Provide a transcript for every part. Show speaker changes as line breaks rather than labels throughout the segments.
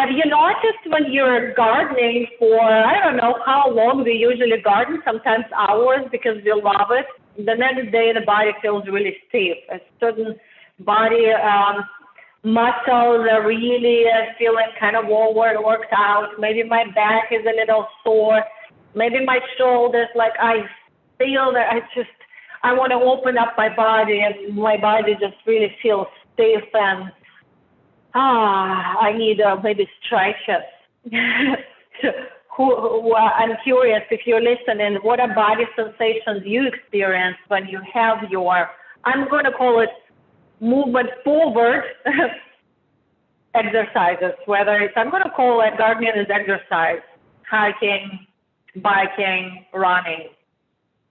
Have you noticed when you're gardening for, I don't know how long we usually garden, sometimes hours because we love it. The next day the body feels really stiff. A certain body muscles are really feeling kind of worked out. Maybe my back is a little sore. Maybe my shoulders, like I feel that I want to open up my body and my body just really feels stiff and I need maybe stretches. I'm curious if you're listening, what are body sensations you experience when you have your, I'm going to call it movement forward exercises, whether it's, I'm going to call it gardening as exercise, hiking, biking, running.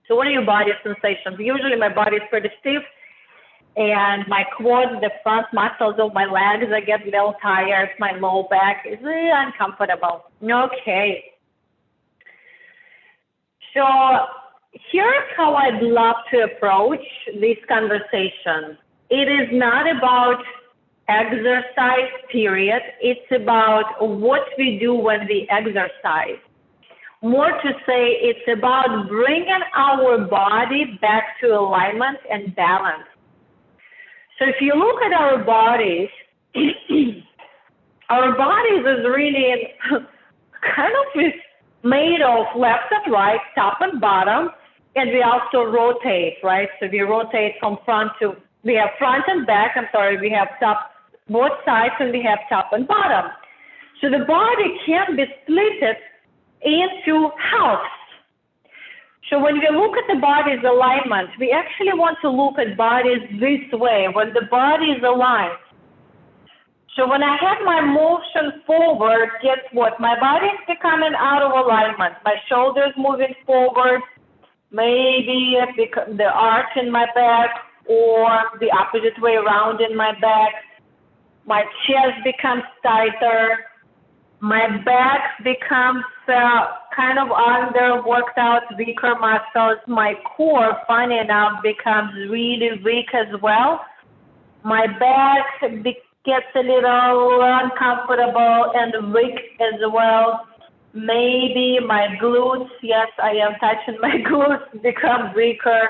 So what are your body sensations? Usually my body is pretty stiff and my quads, the front muscles of my legs, I get a little tired. My low back is really uncomfortable. Okay. So here's how I'd love to approach this conversation. It is not about exercise, period. It's about what we do when we exercise. More to say, it's about bringing our body back to alignment and balance. So if you look at our bodies, our bodies is really kind of made of left and right, top and bottom, and we also rotate, right? So we rotate from front to, we have front and back, we have top, both sides, and we have top and bottom. So the body can be split into halves. So when we look at the body's alignment, we actually want to look at bodies this way, when the body is aligned. So when I have my motion forward, guess what? My body is becoming out of alignment. My shoulders moving forward, maybe the arch in my back or the opposite way around in my back. My chest becomes tighter. My back becomes kind of under worked out, weaker muscles. My core, funny enough, becomes really weak as well. My back gets a little uncomfortable and weak as well. Maybe my glutes, yes, I am touching my glutes, become weaker.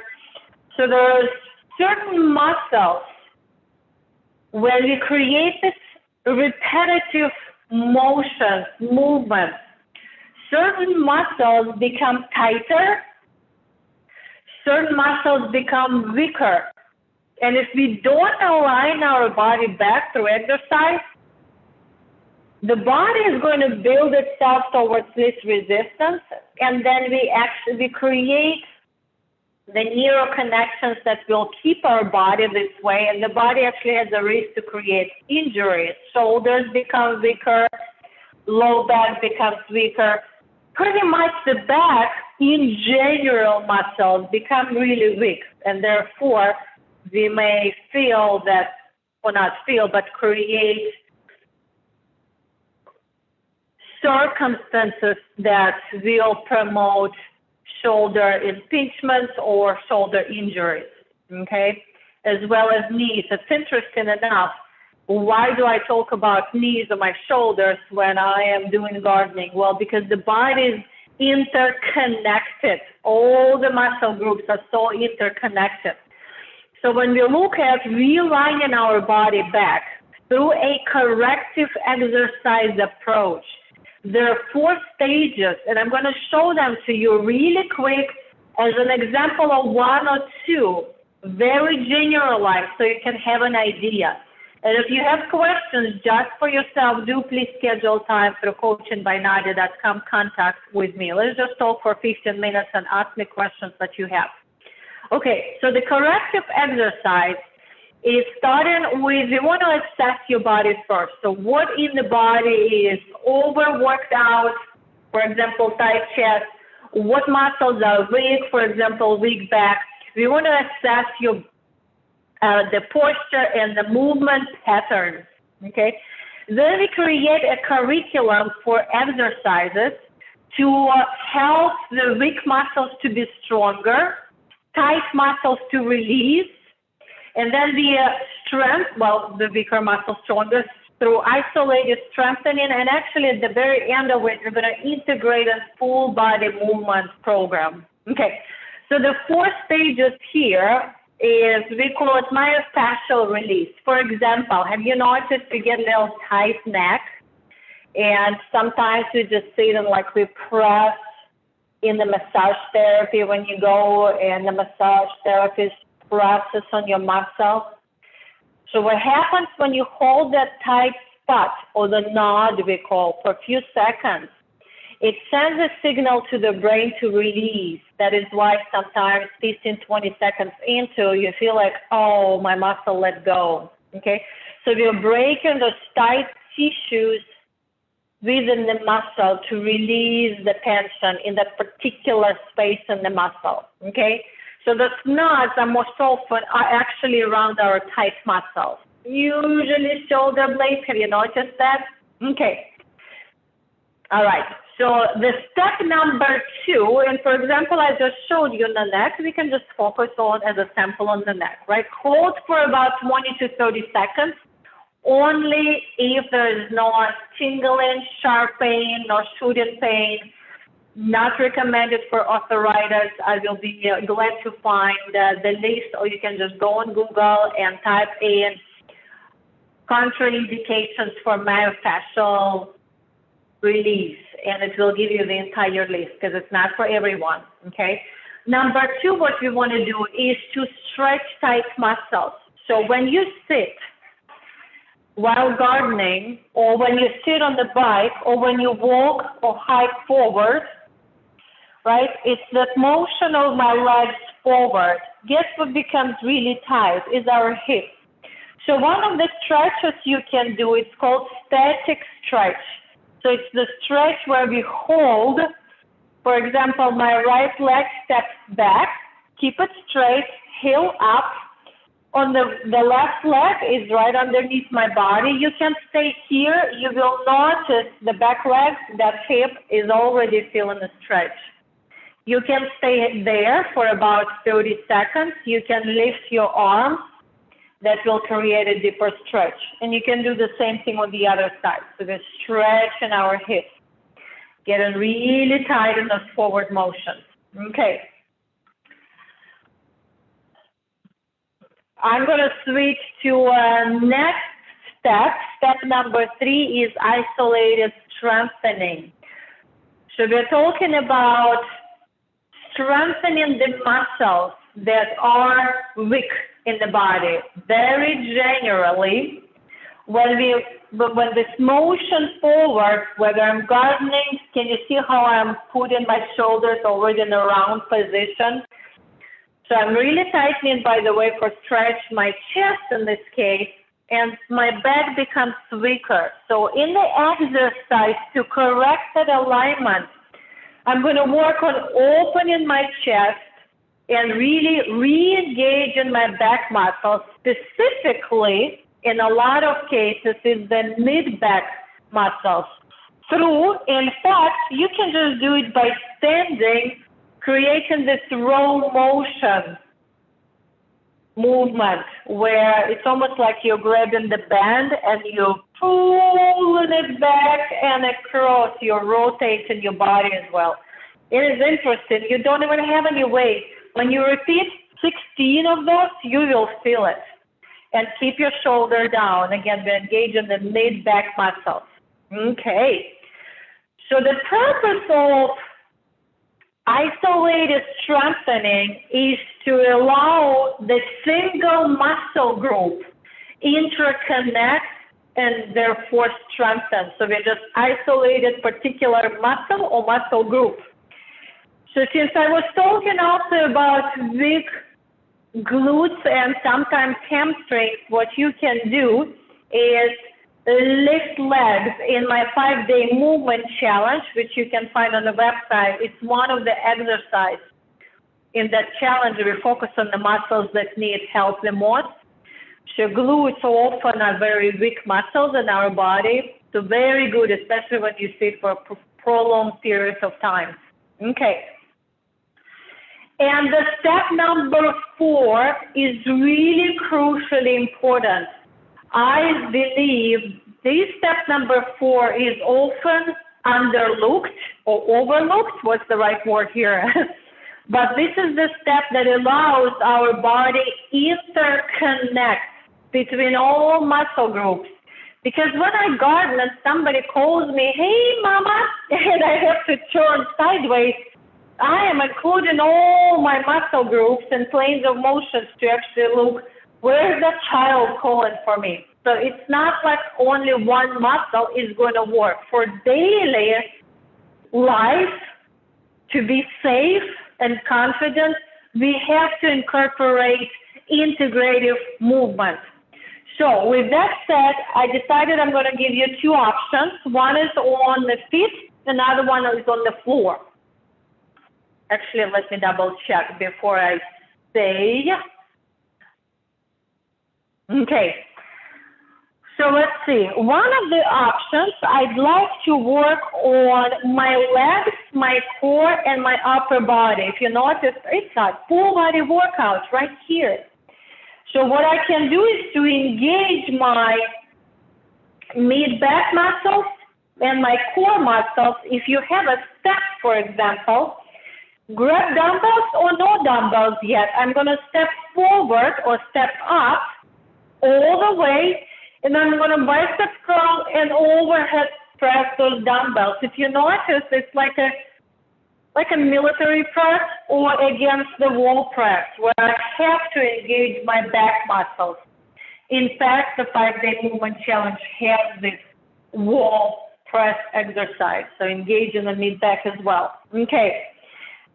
So there's certain muscles when we create this repetitive motion, movement, certain muscles become tighter, certain muscles become weaker. And if we don't align our body back through exercise, the body is going to build itself towards this resistance, and then we create the neural connections that will keep our body this way, and the body actually has a risk to create injuries. Shoulders become weaker, low back becomes weaker. Pretty much the back, in general, muscles become really weak, and therefore we may feel that, or not feel, but create circumstances that will promote shoulder impingements or shoulder injuries, okay, as well as knees. It's interesting enough. Why do I talk about knees or my shoulders when I am doing gardening? Well, because the body is interconnected. All the muscle groups are so interconnected. So when we look at realigning our body back through a corrective exercise approach, there are 4 stages, and I'm going to show them to you really quick as an example of 1 or 2, very generalized, so you can have an idea. And if you have questions just for yourself, do please schedule time through coachingbynadia.com contact with me. Let's just talk for 15 minutes and ask me questions that you have. Okay, so the corrective exercise is starting with, you want to assess your body first. So what in the body is overworked out, for example, tight chest, what muscles are weak, for example, weak back. We want to assess your the posture and the movement patterns, okay? Then we create a curriculum for exercises to help the weak muscles to be stronger, tight muscles to release, and then the strength, well, the weaker muscles stronger, through isolated strengthening, and actually at the very end of it, we're going to integrate a full body movement program. Okay, so the 4 stages here is, we call it myofascial release. For example, have you noticed you get a little tight neck, and sometimes we just sit and like we press in the massage therapy when you go and the massage therapist presses on your muscle? So what happens when you hold that tight spot, or the nod we call, for a few seconds, it sends a signal to the brain to release. That is why sometimes 15, 20 seconds into, you feel like, oh, my muscle let go, okay? So you're breaking those tight tissues within the muscle to release the tension in that particular space in the muscle, okay? So the knots are most often are actually around our tight muscles, usually shoulder blades. Have you noticed that? Okay. All right. So the step number 2, and for example, I just showed you the neck. We can just focus on as a sample on the neck, right? Hold for about 20 to 30 seconds, only if there is no tingling, sharp pain, or shooting pain. Not recommended for arthritis. I will be glad to find the list, or you can just go on Google and type in contraindications for myofascial release, and it will give you the entire list because it's not for everyone, okay? Number 2, what we want to do is to stretch tight muscles. So when you sit while gardening, or when you sit on the bike, or when you walk or hike forward, right, it's that motion of my legs forward. Guess what becomes really tight is our hips. So one of the stretches you can do, it's called static stretch. So it's the stretch where we hold, for example, my right leg steps back, keep it straight, heel up. On the left leg is right underneath my body. You can stay here. You will notice the back leg, that hip is already feeling a stretch. You can stay there for about 30 seconds. You can lift your arms. That will create a deeper stretch. And you can do the same thing on the other side. So the stretch in our hips, getting really tight in those forward motions. Okay. I'm going to switch to next step. Step number 3 is isolated strengthening. So we're talking about strengthening the muscles that are weak in the body. Very generally, when this motion forward, whether I'm gardening, can you see how I'm putting my shoulders already in a round position? So I'm really tightening, by the way, for stretch my chest in this case, and my back becomes weaker. So in the exercise to correct that alignment, I'm going to work on opening my chest and really re-engage in my back muscles, specifically in a lot of cases is the mid-back muscles. In fact, you can just do it by standing, creating this row motion movement where it's almost like you're grabbing the band and you're pulling it back and across. You're rotating your body as well. It is interesting. You don't even have any weight. When you repeat 16 of those, you will feel it. And keep your shoulder down. Again, we engage in the mid-back muscles. Okay. So the purpose of isolated strengthening is to allow the single muscle group interconnect and therefore strengthen. So we just isolated particular muscle or muscle group. So since I was talking also about weak glutes and sometimes hamstrings, what you can do is lift legs in my 5-day movement challenge, which you can find on the website. It's one of the exercises in that challenge. We focus on the muscles that need help the most. So glutes often are very weak muscles in our body. So very good, especially when you sit for prolonged periods of time. Okay. And the step number 4 is really crucially important. I believe This step number 4 is often underlooked or overlooked. What's the right word here? But this is the step that allows our body interconnect between all muscle groups. Because when I garden and somebody calls me, hey, mama, and I have to turn sideways, I am including all my muscle groups and planes of motions to actually look, where's the child calling for me? So it's not like only one muscle is going to work. For daily life, to be safe and confident, we have to incorporate integrative movement. So with that said, I decided I'm going to give you 2 options. One is on the feet, another one is on the floor. Actually, let me double check before I say. Okay. So let's see. One of the options, I'd like to work on my legs, my core, and my upper body. If you notice, it's a full body workout right here. So what I can do is to engage my mid-back muscles and my core muscles. If you have a step, for example, grab dumbbells or no dumbbells yet. I'm going to step forward or step up all the way, and I'm going to bicep curl and overhead press those dumbbells. If you notice, it's like a military press or against the wall press, where I have to engage my back muscles. In fact, the 5-day movement challenge has this wall press exercise, so engage in the mid-back as well. Okay.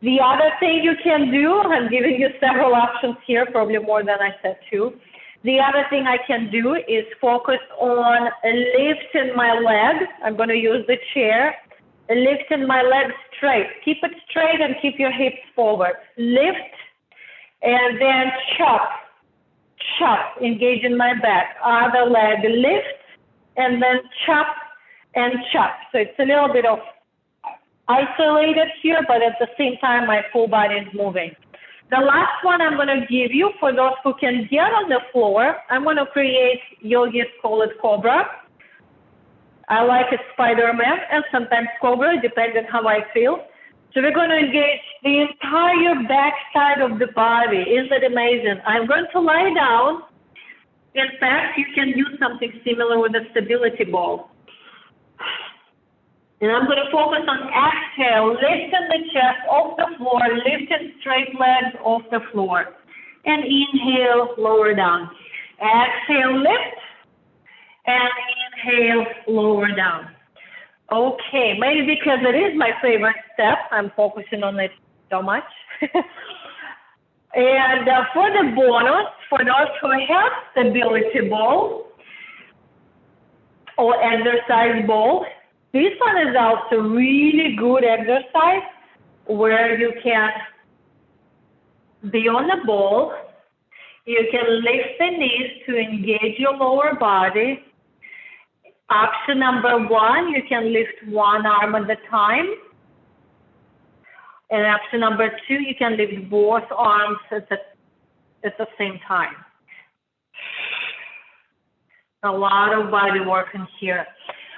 The other thing you can do, I'm giving you several options here, probably more than I said too. The other thing I can do is focus on lifting my leg. I'm going to use the chair. Lifting my legs straight. Keep it straight and keep your hips forward. Lift and then chop. Chop. Engage in my back. Other leg lift and then chop and chop. So it's a little bit of isolated here, but at the same time, my full body is moving. The last one I'm going to give you, for those who can get on the floor, I'm going to create, yogis call it cobra. I like it Spider-Man and sometimes cobra, depending how I feel. So we're going to engage the entire back side of the body. Isn't it amazing? I'm going to lie down. In fact, you can use something similar with a stability ball. And I'm going to focus on exhale, lifting the chest off the floor, lifting straight legs off the floor. And inhale, lower down. Exhale, lift. And inhale, lower down. Okay, maybe because it is my favorite step, I'm focusing on it so much. And for the bonus, for those who have stability ball or exercise ball, this one is also really good exercise where you can be on the ball. You can lift the knees to engage your lower body. Option number 1, you can lift one arm at a time. And option number 2, you can lift both arms at the same time. A lot of body work in here.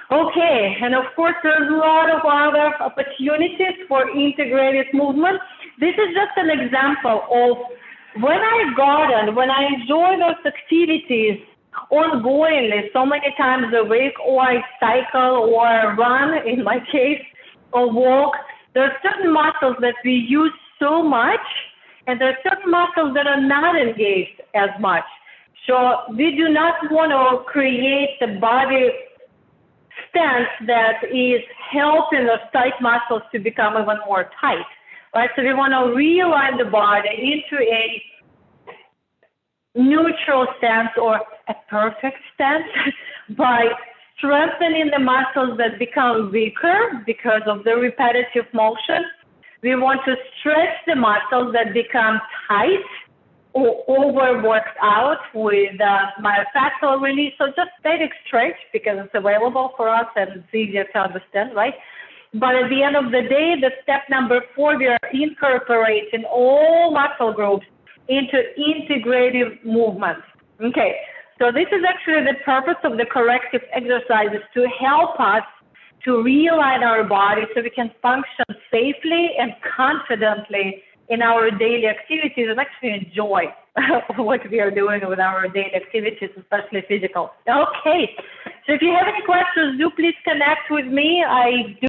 Okay, and of course there's a lot of other opportunities for integrated movement. This is just an example of when I garden, when I enjoy those activities ongoingly, so many times a week, or I cycle or run, in my case, or walk, there are certain muscles that we use so much, and there are certain muscles that are not engaged as much. So we do not want to create the body stance that is helping those tight muscles to become even more tight, right? So we want to realign the body into a neutral stance or a perfect stance by strengthening the muscles that become weaker because of the repetitive motion. We want to stretch the muscles that become tight or overworked out with myofascial release. So just static stretch because it's available for us and it's easier to understand, right? But at the end of the day, the step number 4, we are incorporating all muscle groups into integrative movement. Okay, So this is actually the purpose of the corrective exercises, to help us to realign our body so we can function safely and confidently in our daily activities and actually enjoy what we are doing with our daily activities, especially physical. Okay, so if you have any questions, do please connect with me. I do